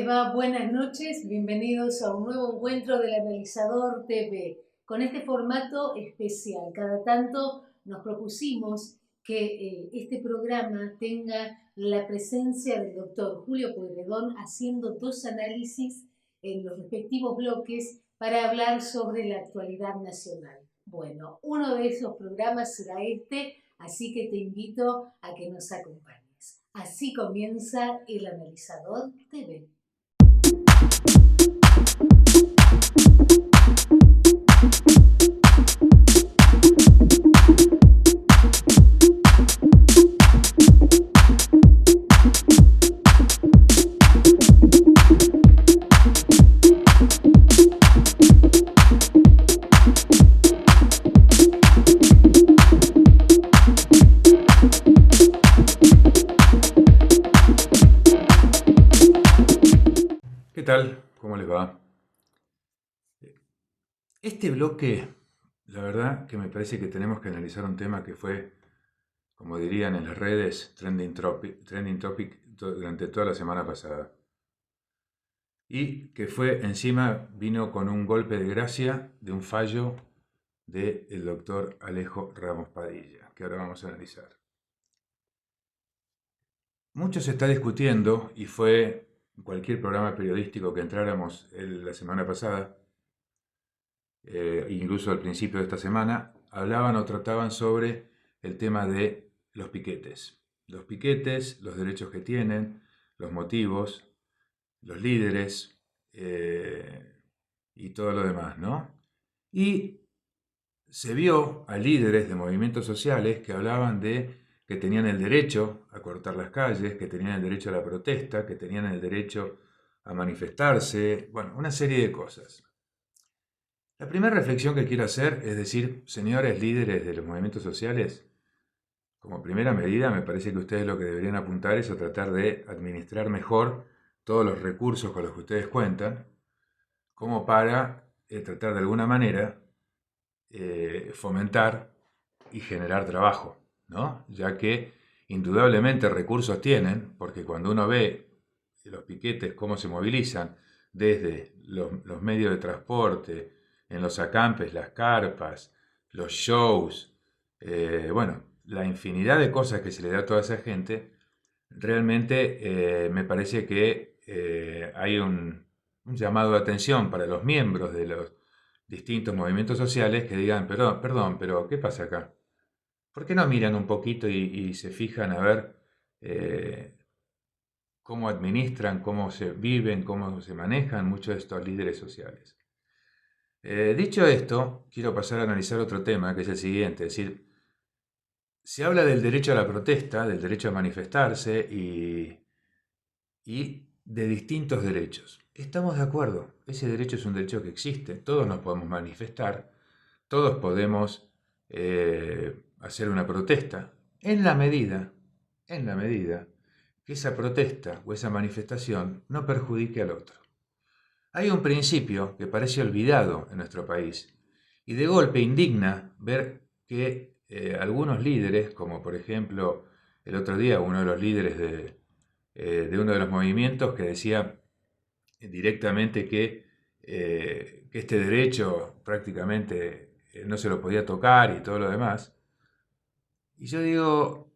les va? Buenas noches, bienvenidos a un nuevo encuentro del Analizador TV. Con este formato especial, cada tanto nos propusimos que este programa tenga la presencia del doctor Julio Pueyrredón haciendo dos análisis en los respectivos bloques para hablar sobre la actualidad nacional. Bueno, uno de esos programas será este, así que te invito a que nos acompañes. Así comienza el Analizador TV. ¿Qué tal? ¿Cómo les va? Este bloque, la verdad que me parece que tenemos que analizar un tema que fue, como dirían en las redes, trending topic durante toda la semana pasada. Y que fue, encima, vino con un golpe de gracia de un fallo del doctor Alejo Ramos Padilla, que ahora vamos a analizar. Mucho se está discutiendo, y fue en cualquier programa periodístico que entráramos la semana pasada, incluso al principio de esta semana, hablaban o trataban sobre el tema de los piquetes. Los piquetes, los derechos que tienen, los motivos, los líderes y todo lo demás, ¿no? Y se vio a líderes de movimientos sociales que hablaban de que tenían el derecho a cortar las calles, que tenían el derecho a la protesta, que tenían el derecho a manifestarse, bueno, una serie de cosas. La primera reflexión que quiero hacer es decir, señores líderes de los movimientos sociales, como primera medida me parece que ustedes lo que deberían apuntar es a tratar de administrar mejor todos los recursos con los que ustedes cuentan, como para tratar de alguna manera fomentar y generar trabajo, ¿no? Ya que indudablemente recursos tienen, porque cuando uno ve los piquetes, cómo se movilizan desde los medios de transporte, en los acampes, las carpas, los shows, bueno, la infinidad de cosas que se le da a toda esa gente, realmente me parece que hay un llamado de atención para los miembros de los distintos movimientos sociales que digan, perdón, pero ¿qué pasa acá? ¿Por qué no miran un poquito y se fijan a ver cómo administran, cómo se viven, cómo se manejan muchos de estos líderes sociales? Dicho esto, quiero pasar a analizar otro tema, que es el siguiente, es decir, se habla del derecho a la protesta, del derecho a manifestarse y de distintos derechos. Estamos de acuerdo, ese derecho es un derecho que existe, todos nos podemos manifestar, todos podemos hacer una protesta, en la medida que esa protesta o esa manifestación no perjudique al otro. Hay un principio que parece olvidado en nuestro país y de golpe indigna ver que algunos líderes, como por ejemplo el otro día uno de los líderes de uno de los movimientos que decía directamente que este derecho prácticamente no se lo podía tocar y todo lo demás. Y yo digo,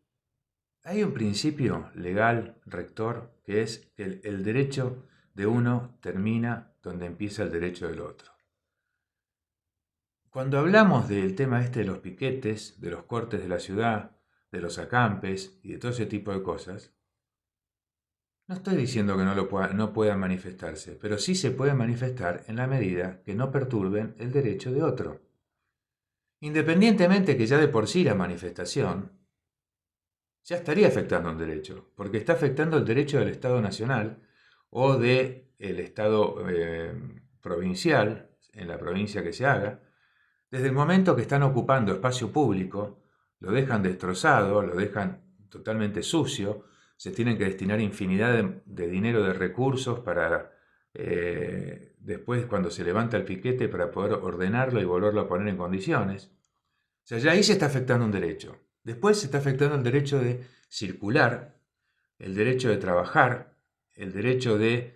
hay un principio legal rector que es que el derecho de uno termina donde empieza el derecho del otro. Cuando hablamos del tema este de los piquetes, de los cortes de la ciudad, de los acampes y de todo ese tipo de cosas, no estoy diciendo que no puedan manifestarse, pero sí se pueden manifestar en la medida que no perturben el derecho de otro. Independientemente que ya de por sí la manifestación ya estaría afectando un derecho, porque está afectando el derecho del Estado Nacional o del Estado provincial, en la provincia que se haga, desde el momento que están ocupando espacio público, lo dejan destrozado, lo dejan totalmente sucio, se tienen que destinar infinidad de dinero, de recursos para después cuando se levanta el piquete para poder ordenarlo y volverlo a poner en condiciones. O sea, ya ahí se está afectando un derecho. Después se está afectando el derecho de circular, el derecho de trabajar, el derecho de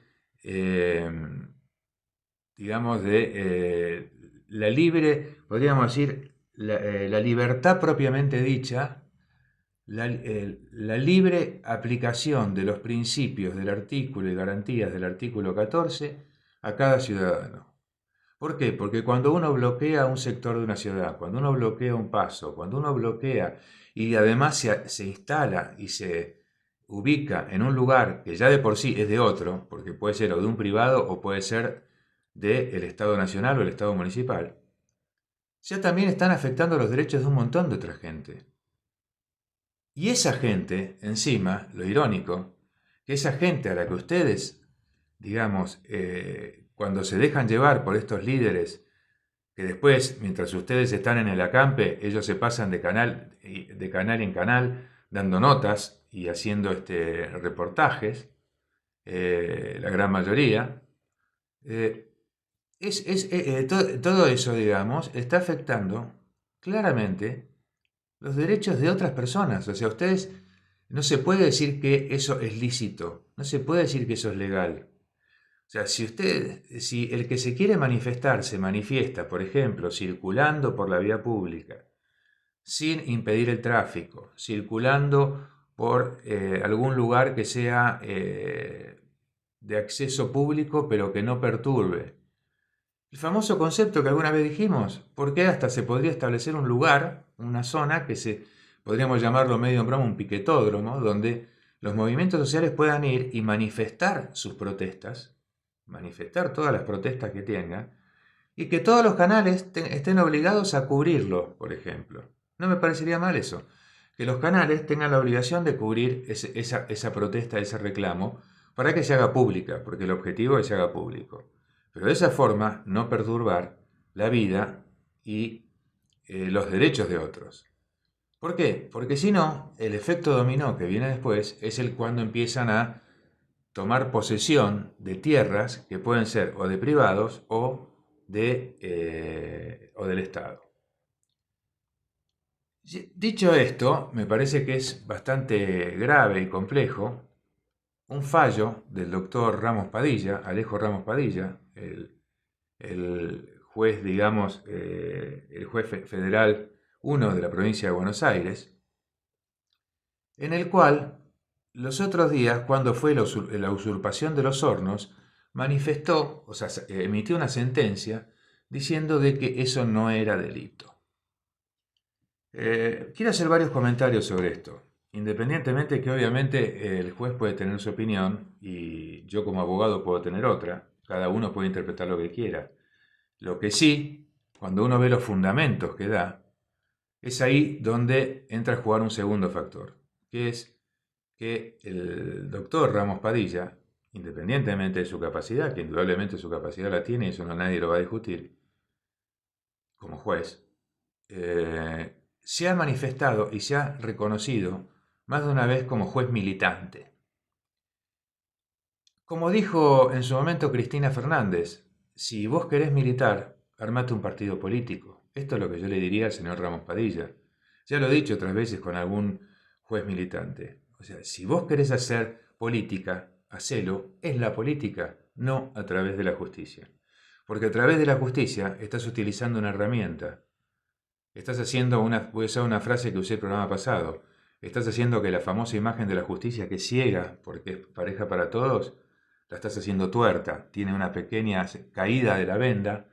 digamos, de la libre, podríamos decir, la libertad propiamente dicha, la libre aplicación de los principios del artículo y garantías del artículo 14 a cada ciudadano. ¿Por qué? Porque cuando uno bloquea un sector de una ciudad, cuando uno bloquea un paso, cuando uno bloquea y además se instala y se ubica en un lugar que ya de por sí es de otro, porque puede ser o de un privado o puede ser del Estado Nacional o el Estado Municipal, ya también están afectando los derechos de un montón de otra gente. Y esa gente, encima, lo irónico, que esa gente a la que ustedes, digamos, cuando se dejan llevar por estos líderes, que después, mientras ustedes están en el acampe, ellos se pasan de canal en canal, dando notas y haciendo reportajes, la gran mayoría, todo eso, digamos, está afectando claramente los derechos de otras personas. O sea, ustedes no se puede decir que eso es lícito, no se puede decir que eso es legal. O sea, si el que se quiere manifestar se manifiesta, por ejemplo, circulando por la vía pública, sin impedir el tráfico, circulando por algún lugar que sea de acceso público, pero que no perturbe. El famoso concepto que alguna vez dijimos, porque hasta se podría establecer un lugar, una zona podríamos llamarlo medio en broma un piquetódromo, donde los movimientos sociales puedan ir y manifestar sus protestas, manifestar todas las protestas que tengan, y que todos los canales estén obligados a cubrirlo, por ejemplo. No me parecería mal eso, que los canales tengan la obligación de cubrir esa protesta, ese reclamo, para que se haga pública, porque el objetivo es que se haga público. Pero de esa forma no perturbar la vida y los derechos de otros. ¿Por qué? Porque si no, el efecto dominó que viene después es el cuando empiezan a tomar posesión de tierras que pueden ser o de privados o del Estado. Dicho esto, me parece que es bastante grave y complejo un fallo del doctor Ramos Padilla, Alejo Ramos Padilla, el juez, digamos, el juez federal 1 de la provincia de Buenos Aires, en el cual los otros días, cuando fue la usurpación de los hornos, manifestó, o sea, emitió una sentencia diciendo de que eso no era delito. Quiero hacer varios comentarios sobre esto, independientemente de que obviamente el juez puede tener su opinión y yo como abogado puedo tener otra, cada uno puede interpretar lo que quiera. Lo que sí, cuando uno ve los fundamentos que da, es ahí donde entra a jugar un segundo factor, que es que el doctor Ramos Padilla, independientemente de su capacidad, que indudablemente su capacidad la tiene y eso nadie lo va a discutir, como juez, se ha manifestado y se ha reconocido más de una vez como juez militante. Como dijo en su momento Cristina Fernández, si vos querés militar, armate un partido político. Esto es lo que yo le diría al señor Ramos Padilla. Ya lo he dicho otras veces con algún juez militante. O sea, si vos querés hacer política, hacelo en la política, no a través de la justicia. Porque a través de la justicia estás utilizando una herramienta. Estás haciendo voy a usar una frase que usé el programa pasado, estás haciendo que la famosa imagen de la justicia que es ciega, porque es pareja para todos, la estás haciendo tuerta, tiene una pequeña caída de la venda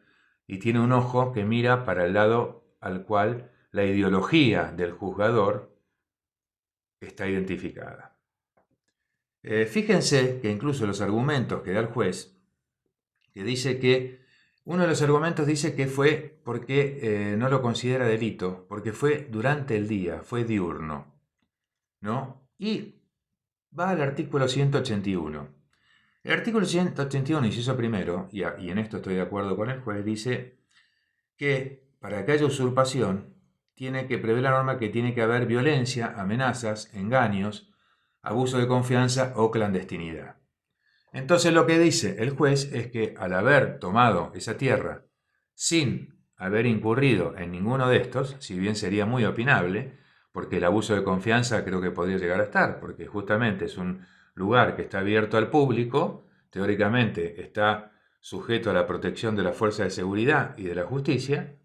y tiene un ojo que mira para el lado al cual la ideología del juzgador está identificada. Fíjense que incluso los argumentos que da el juez, que dice que uno de los argumentos dice que fue porque no lo considera delito, porque fue durante el día, fue diurno, ¿no? Y va al artículo 181. El artículo 181, inciso primero, y en esto estoy de acuerdo con el juez, dice que para que haya usurpación tiene que prever la norma que tiene que haber violencia, amenazas, engaños, abuso de confianza o clandestinidad. Entonces lo que dice el juez es que al haber tomado esa tierra sin haber incurrido en ninguno de estos, si bien sería muy opinable, porque el abuso de confianza creo que podría llegar a estar, porque justamente es un lugar que está abierto al público teóricamente está sujeto a la protección de las fuerzas de seguridad y de la justicia,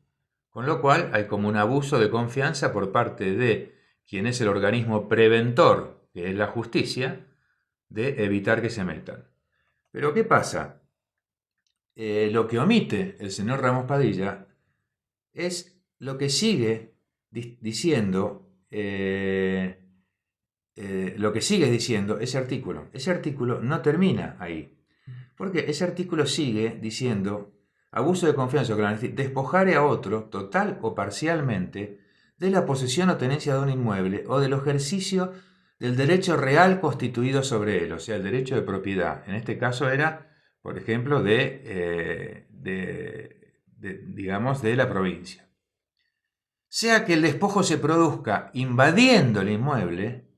con lo cual hay como un abuso de confianza por parte de quien es el organismo preventor, que es la justicia, de evitar que se metan. Pero ¿qué pasa? Lo que omite el señor Ramos Padilla es lo que sigue diciendo, lo que sigue diciendo ese artículo. Ese artículo no termina ahí, porque ese artículo sigue diciendo abuso de confianza, despojare a otro, total o parcialmente, de la posesión o tenencia de un inmueble o del ejercicio del derecho real constituido sobre él, o sea, el derecho de propiedad. En este caso era, por ejemplo, digamos, de la provincia. Sea que el despojo se produzca invadiendo el inmueble,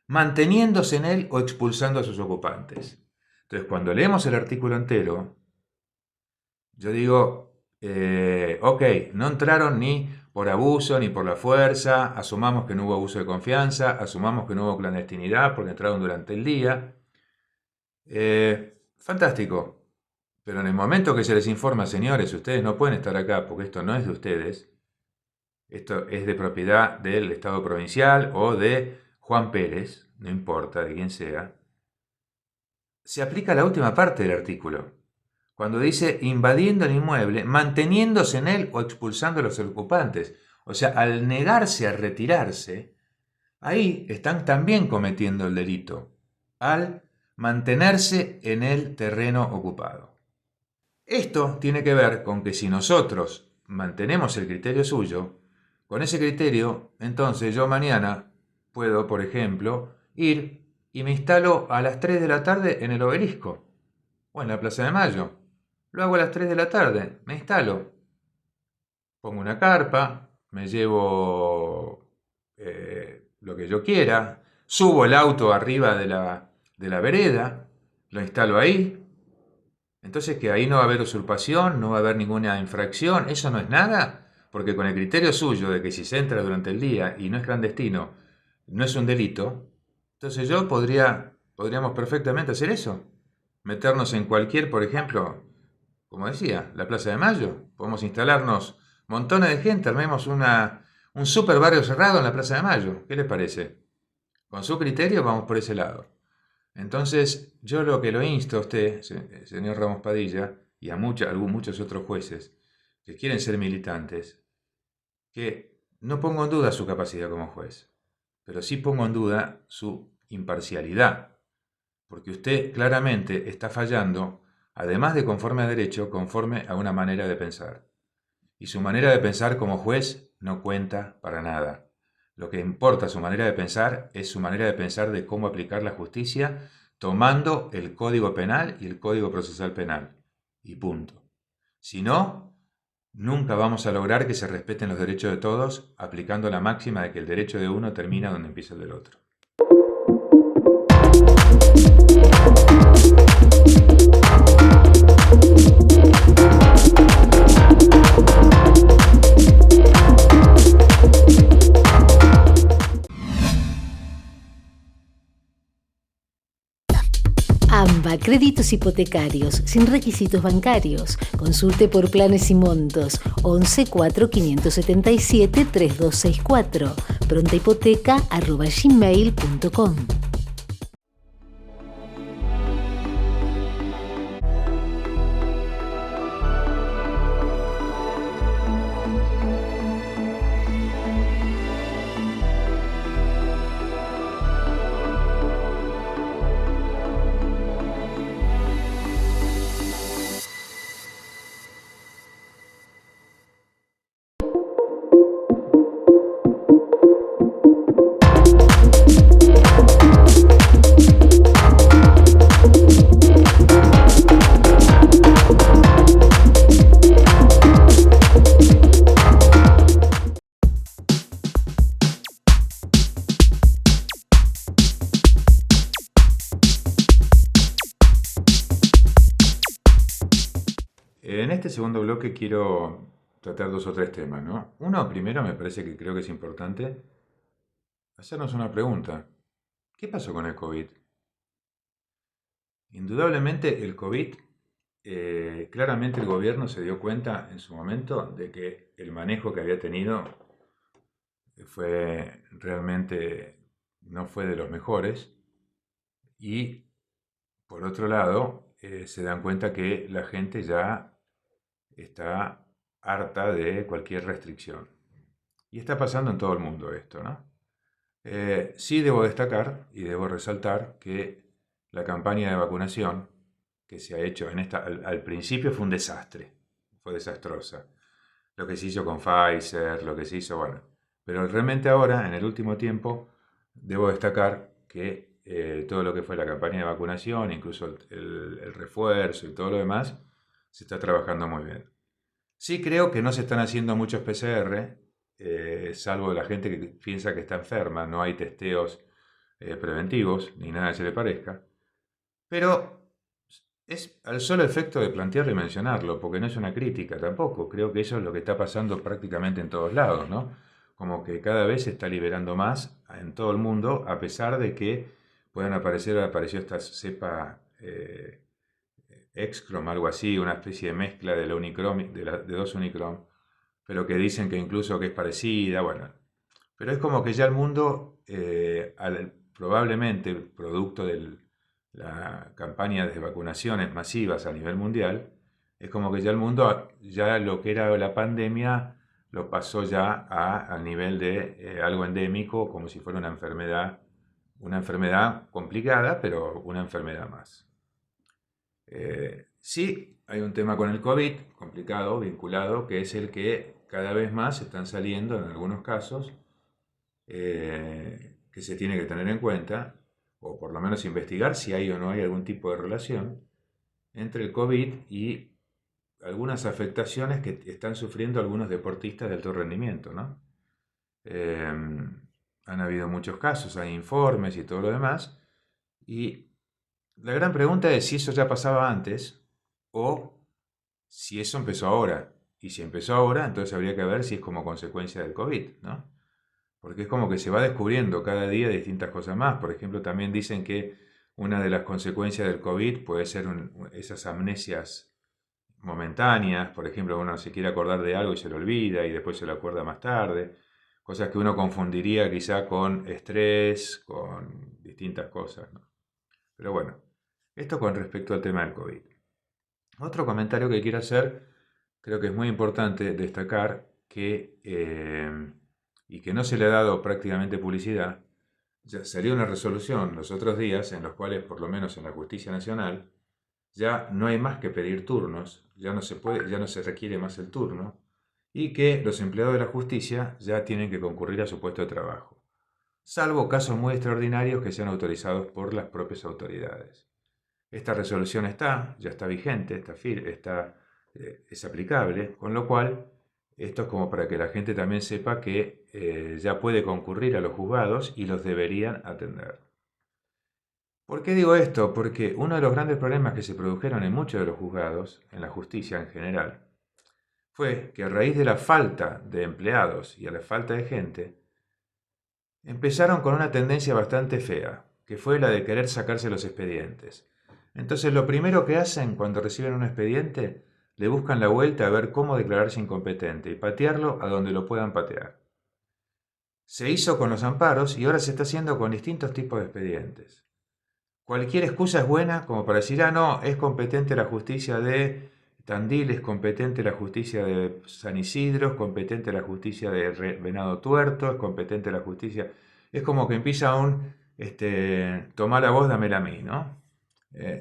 manteniéndose en él o expulsando a sus ocupantes. Entonces, cuando leemos el artículo entero, yo digo, ok, no entraron ni por abuso ni por la fuerza, asumamos que no hubo abuso de confianza, asumamos que no hubo clandestinidad porque entraron durante el día. Fantástico, pero en el momento que se les informa, señores, ustedes no pueden estar acá porque esto no es de ustedes, esto es de propiedad del Estado provincial o de Juan Pérez, no importa de quién sea, se aplica la última parte del artículo, cuando dice invadiendo el inmueble, manteniéndose en él o expulsando a los ocupantes. O sea, al negarse a retirarse, ahí están también cometiendo el delito, al mantenerse en el terreno ocupado. Esto tiene que ver con que si nosotros mantenemos el criterio suyo, con ese criterio, entonces yo mañana puedo, por ejemplo, ir y me instalo a las 3 de la tarde en el Obelisco o en la Plaza de Mayo. Lo hago a las 3 de la tarde, me instalo, pongo una carpa, me llevo lo que yo quiera, subo el auto arriba de la vereda, lo instalo ahí. Entonces que ahí no va a haber usurpación, no va a haber ninguna infracción, eso no es nada, porque con el criterio suyo de que si se entra durante el día y no es clandestino, no es un delito, entonces podríamos perfectamente hacer eso. Meternos en cualquier, por ejemplo, como decía, la Plaza de Mayo. Podemos instalarnos montones de gente, armemos un super barrio cerrado en la Plaza de Mayo. ¿Qué les parece? Con su criterio vamos por ese lado. Entonces, yo lo que lo insto a usted, señor Ramos Padilla, y a muchos otros jueces que quieren ser militantes, que no pongo en duda su capacidad como juez, pero sí pongo en duda su imparcialidad, porque usted claramente está fallando, además de conforme a derecho, conforme a una manera de pensar. Y su manera de pensar como juez no cuenta para nada. Lo que importa su manera de pensar es su manera de pensar de cómo aplicar la justicia tomando el Código Penal y el Código Procesal Penal. Y punto. Si no, nunca vamos a lograr que se respeten los derechos de todos aplicando la máxima de que el derecho de uno termina donde empieza el del otro. AMBA, créditos hipotecarios, sin requisitos bancarios. Consulte por planes y montos. 11 4 577 3264. prontahipoteca@gmail.com. En este segundo bloque quiero tratar dos o tres temas, ¿no? Uno, primero, me parece que creo que es importante hacernos una pregunta. ¿Qué pasó con el COVID? Indudablemente el COVID, claramente el gobierno se dio cuenta en su momento de que el manejo que había tenido fue realmente, no fue de los mejores, y por otro lado se dan cuenta que la gente ya está harta de cualquier restricción. Y está pasando en todo el mundo esto, ¿no? Sí debo destacar y debo resaltar que la campaña de vacunación que se ha hecho al principio fue un desastre, fue desastrosa. Lo que se hizo con Pfizer, lo que se hizo, bueno. Pero realmente ahora, en el último tiempo, debo destacar que todo lo que fue la campaña de vacunación, incluso el refuerzo y todo lo demás, se está trabajando muy bien. Sí creo que no se están haciendo muchos PCR, salvo la gente que piensa que está enferma, no hay testeos preventivos, ni nada que se le parezca. Pero es al solo efecto de plantearlo y mencionarlo, porque no es una crítica tampoco. Creo que eso es lo que está pasando prácticamente en todos lados, ¿no? Como que cada vez se está liberando más en todo el mundo, a pesar de que apareció esta cepa Excrom, algo así, una especie de mezcla de la Unicron, de dos Unicron, pero que dicen que incluso que es parecida, bueno. Pero es como que ya el mundo, probablemente producto de la campaña de vacunaciones masivas a nivel mundial, es como que ya el mundo, ya lo que era la pandemia, lo pasó ya al nivel de algo endémico, como si fuera una enfermedad complicada, pero una enfermedad más. Sí, hay un tema con el COVID complicado, vinculado, que es el que cada vez más están saliendo en algunos casos, que se tiene que tener en cuenta, o por lo menos investigar si hay o no hay algún tipo de relación entre el COVID y algunas afectaciones que están sufriendo algunos deportistas de alto rendimiento, ¿no? Eh, Han habido muchos casos, hay informes y todo lo demás, y la gran pregunta es si eso ya pasaba antes o si eso empezó ahora. Y si empezó ahora, entonces habría que ver si es como consecuencia del COVID, ¿no? Porque es como que se va descubriendo cada día distintas cosas más. Por ejemplo, también dicen que una de las consecuencias del COVID puede ser esas amnesias momentáneas. Por ejemplo, uno se quiere acordar de algo y se lo olvida y después se lo acuerda más tarde. Cosas que uno confundiría quizá con estrés, con distintas cosas, ¿no? Pero bueno, esto con respecto al tema del COVID. Otro comentario que quiero hacer, creo que es muy importante destacar que, y que no se le ha dado prácticamente publicidad, ya salió una resolución los otros días en los cuales, por lo menos en la Justicia Nacional, ya no hay más que pedir turnos, ya no se puede, ya no se requiere más el turno, y que los empleados de la justicia ya tienen que concurrir a su puesto de trabajo, salvo casos muy extraordinarios que sean autorizados por las propias autoridades. Esta resolución ya está vigente, es aplicable, con lo cual esto es como para que la gente también sepa que ya puede concurrir a los juzgados y los deberían atender. ¿Por qué digo esto? Porque uno de los grandes problemas que se produjeron en muchos de los juzgados, en la justicia en general, fue que a raíz de la falta de empleados y a la falta de gente, empezaron con una tendencia bastante fea, que fue la de querer sacarse los expedientes. Entonces lo primero que hacen cuando reciben un expediente, le buscan la vuelta a ver cómo declararse incompetente y patearlo a donde lo puedan patear. Se hizo con los amparos y ahora se está haciendo con distintos tipos de expedientes. Cualquier excusa es buena como para decir, ah, no, es competente la justicia de Tandil, es competente la justicia de San Isidro, es competente la justicia de Venado Tuerto, es competente la justicia... Es como que empieza tomá la voz, dámela a mí, ¿no?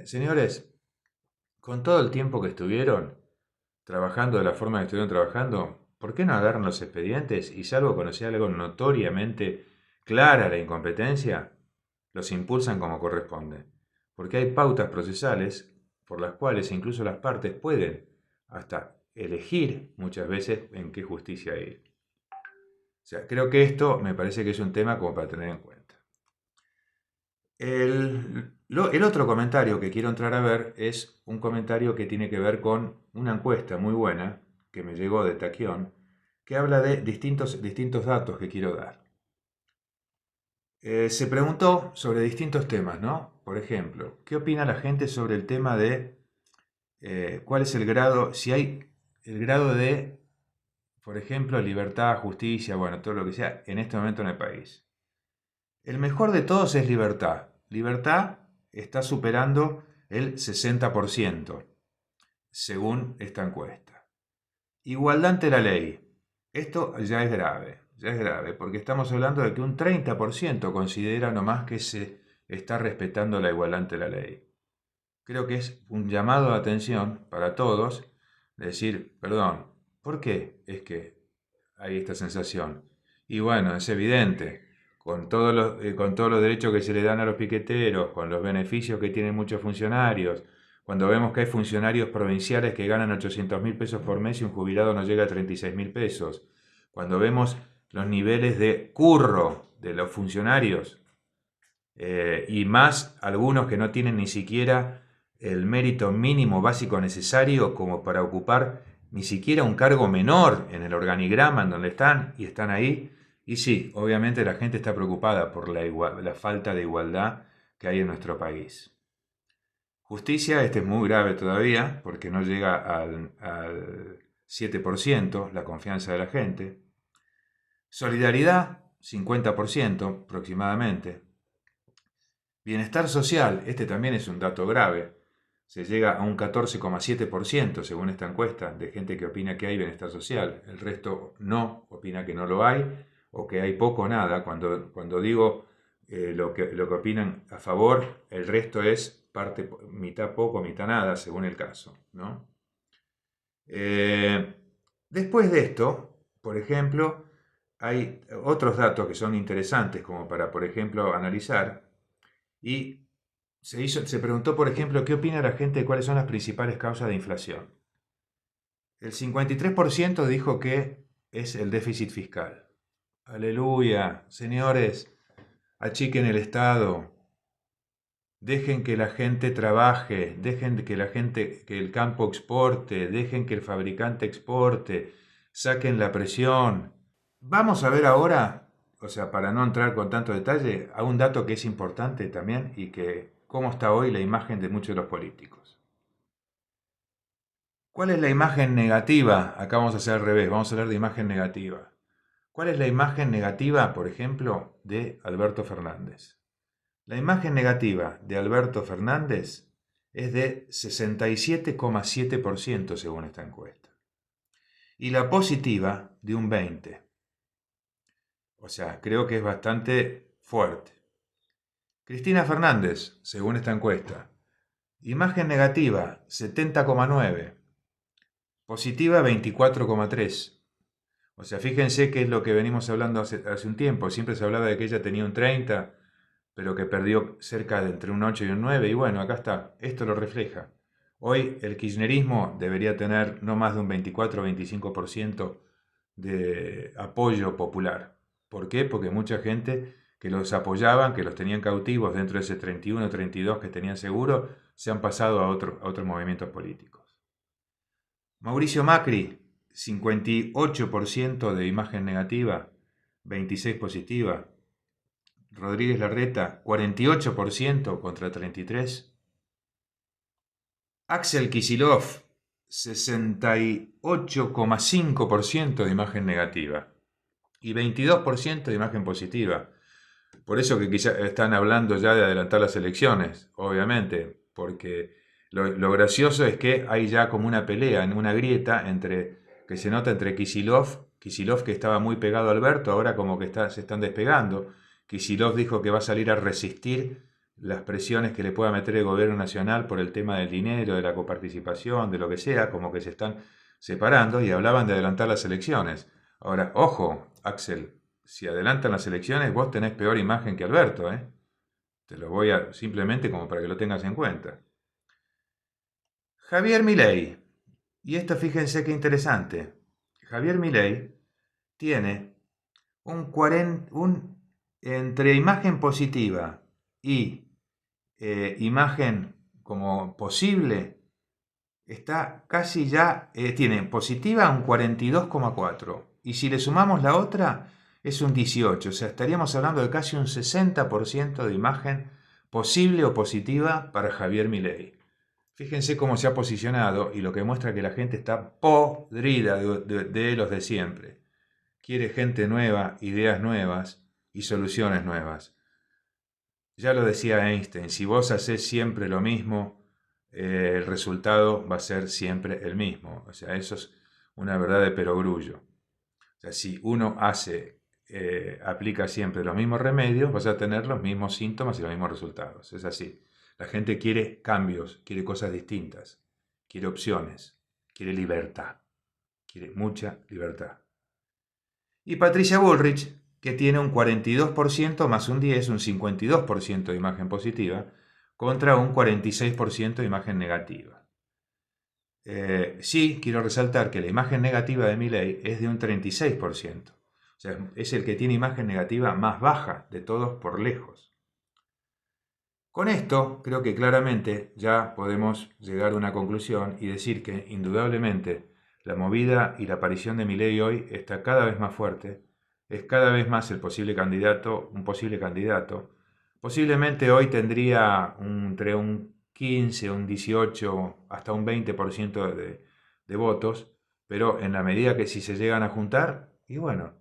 Señores, con todo el tiempo que estuvieron trabajando de la forma que estuvieron trabajando, ¿por qué no agarran los expedientes y salvo conocer algo notoriamente clara la incompetencia, los impulsan como corresponde? Porque hay pautas procesales por las cuales incluso las partes pueden hasta elegir muchas veces en qué justicia ir. O sea, creo que esto me parece que es un tema como para tener en cuenta. El otro comentario que quiero entrar a ver es un comentario que tiene que ver con una encuesta muy buena que me llegó de Taquión, que habla de distintos datos que quiero dar. Se preguntó sobre distintos temas, ¿no? Por ejemplo, ¿qué opina la gente sobre el tema de cuál es el grado, si hay el grado de, por ejemplo, libertad, justicia, bueno, todo lo que sea, en este momento en el país? El mejor de todos es libertad. Libertad está superando el 60%, según esta encuesta. Igualdad ante la ley. Esto ya es grave, porque estamos hablando de que un 30% considera nomás que se está respetando la igualdad ante la ley. Creo que es un llamado de atención para todos, de decir, perdón, ¿por qué es que hay esta sensación? Y bueno, es evidente, con todos los derechos que se le dan a los piqueteros, con los beneficios que tienen muchos funcionarios, cuando vemos que hay funcionarios provinciales que ganan 800.000 pesos por mes y un jubilado no llega a 36.000 pesos, cuando vemos los niveles de curro de los funcionarios, y más algunos que no tienen ni siquiera el mérito mínimo básico necesario como para ocupar ni siquiera un cargo menor en el organigrama en donde están y están ahí. Y sí, obviamente la gente está preocupada por la falta de igualdad que hay en nuestro país. Justicia, este es muy grave todavía porque no llega al 7% la confianza de la gente. Solidaridad, 50% aproximadamente. Bienestar social, este también es un dato grave. Se llega a un 14,7% según esta encuesta de gente que opina que hay bienestar social. El resto no, opina que no lo hay o que hay poco o nada. Cuando digo lo que opinan a favor, el resto es parte, mitad poco, mitad nada, según el caso, ¿no? Después de esto, por ejemplo, hay otros datos que son interesantes como para, por ejemplo, analizar. Y se preguntó, por ejemplo, qué opina la gente de cuáles son las principales causas de inflación. El 53% dijo que es el déficit fiscal. Aleluya, señores, achiquen el Estado, dejen que la gente trabaje, dejen que la gente, que el campo exporte, dejen que el fabricante exporte, saquen la presión. Vamos a ver ahora, o sea, para no entrar con tanto detalle, a un dato que es importante también y que cómo está hoy la imagen de muchos de los políticos. ¿Cuál es la imagen negativa? Acá vamos a hacer al revés, vamos a hablar de imagen negativa. ¿Cuál es la imagen negativa, por ejemplo, de Alberto Fernández? La imagen negativa de Alberto Fernández es de 67,7% según esta encuesta. Y la positiva de un 20%. O sea, creo que es bastante fuerte. Cristina Fernández, según esta encuesta. Imagen negativa, 70,9. Positiva, 24,3. O sea, fíjense que es lo que venimos hablando hace un tiempo. Siempre se hablaba de que ella tenía un 30, pero que perdió cerca de entre un 8 y un 9. Y bueno, acá está. Esto lo refleja. Hoy el kirchnerismo debería tener no más de un 24 o 25% de apoyo popular. ¿Por qué? Porque mucha gente que los apoyaban, que los tenían cautivos dentro de ese 31 o 32 que tenían seguro, se han pasado a otros movimientos políticos. Mauricio Macri, 58% de imagen negativa, 26 positiva. Rodríguez Larreta, 48% contra 33. Axel Kicillof, 68,5% de imagen negativa y 22% de imagen positiva. Por eso que quizá están hablando ya de adelantar las elecciones, obviamente, porque lo gracioso es que hay ya como una pelea, una grieta que se nota entre Kicillof que estaba muy pegado a Alberto, ahora como que se están despegando. Kicillof dijo que va a salir a resistir las presiones que le pueda meter el gobierno nacional por el tema del dinero, de la coparticipación, de lo que sea, como que se están separando y hablaban de adelantar las elecciones. Ahora, ojo, Axel, si adelantan las elecciones, vos tenés peor imagen que Alberto, ¿eh? Te lo voy a simplemente como para que lo tengas en cuenta. Javier Milei, y esto fíjense qué interesante. Javier Milei tiene entre imagen positiva y imagen como posible, está casi ya, tiene positiva un 42,4. Y si le sumamos la otra, es un 18%, o sea, estaríamos hablando de casi un 60% de imagen posible o positiva para Javier Milei. Fíjense cómo se ha posicionado y lo que muestra que la gente está podrida de los de siempre. Quiere gente nueva, ideas nuevas y soluciones nuevas. Ya lo decía Einstein, si vos haces siempre lo mismo, el resultado va a ser siempre el mismo. O sea, eso es una verdad de perogrullo. O sea, si uno aplica siempre los mismos remedios, vas a tener los mismos síntomas y los mismos resultados. Es así. La gente quiere cambios, quiere cosas distintas, quiere opciones, quiere libertad, quiere mucha libertad. Y Patricia Bullrich, que tiene un 42% más un 10, un 52% de imagen positiva, contra un 46% de imagen negativa. Sí, quiero resaltar que la imagen negativa de Milei es de un 36%. O sea, es el que tiene imagen negativa más baja de todos por lejos. Con esto, creo que claramente ya podemos llegar a una conclusión y decir que, indudablemente, la movida y la aparición de Milei hoy está cada vez más fuerte, es cada vez más un posible candidato. Posiblemente hoy tendría entre un 15, un 18, hasta un 20% de votos, pero en la medida que si se llegan a juntar, y bueno,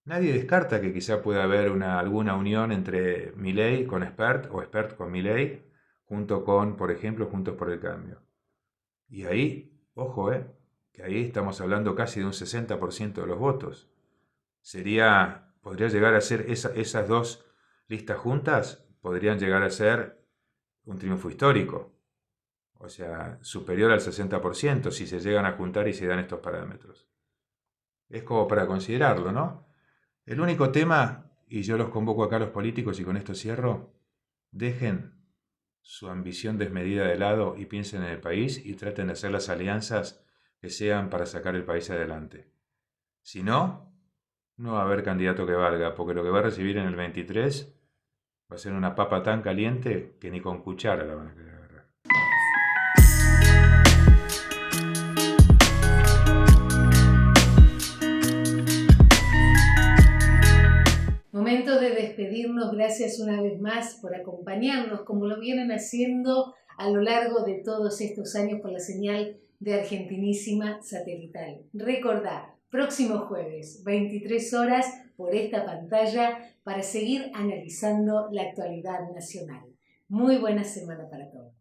nadie descarta que quizá pueda haber alguna unión entre Milei con Spert o Spert con Milei, junto con, por ejemplo, Juntos por el Cambio. Y ahí, ojo, que ahí estamos hablando casi de un 60% de los votos. Podría llegar a ser esas dos listas juntas, podrían llegar a ser un triunfo histórico. O sea, superior al 60% si se llegan a juntar y se dan estos parámetros. Es como para considerarlo, ¿no? El único tema, y yo los convoco acá a los políticos y con esto cierro, dejen su ambición desmedida de lado y piensen en el país y traten de hacer las alianzas que sean para sacar el país adelante. Si no, no va a haber candidato que valga, porque lo que va a recibir en el 23 va a ser una papa tan caliente que ni con cuchara la van a querer agarrar. Momento de despedirnos, gracias una vez más por acompañarnos, como lo vienen haciendo a lo largo de todos estos años por la señal de Argentinísima Satelital. Recordá, próximo jueves, 23 horas, por esta pantalla, para seguir analizando la actualidad nacional. Muy buena semana para todos.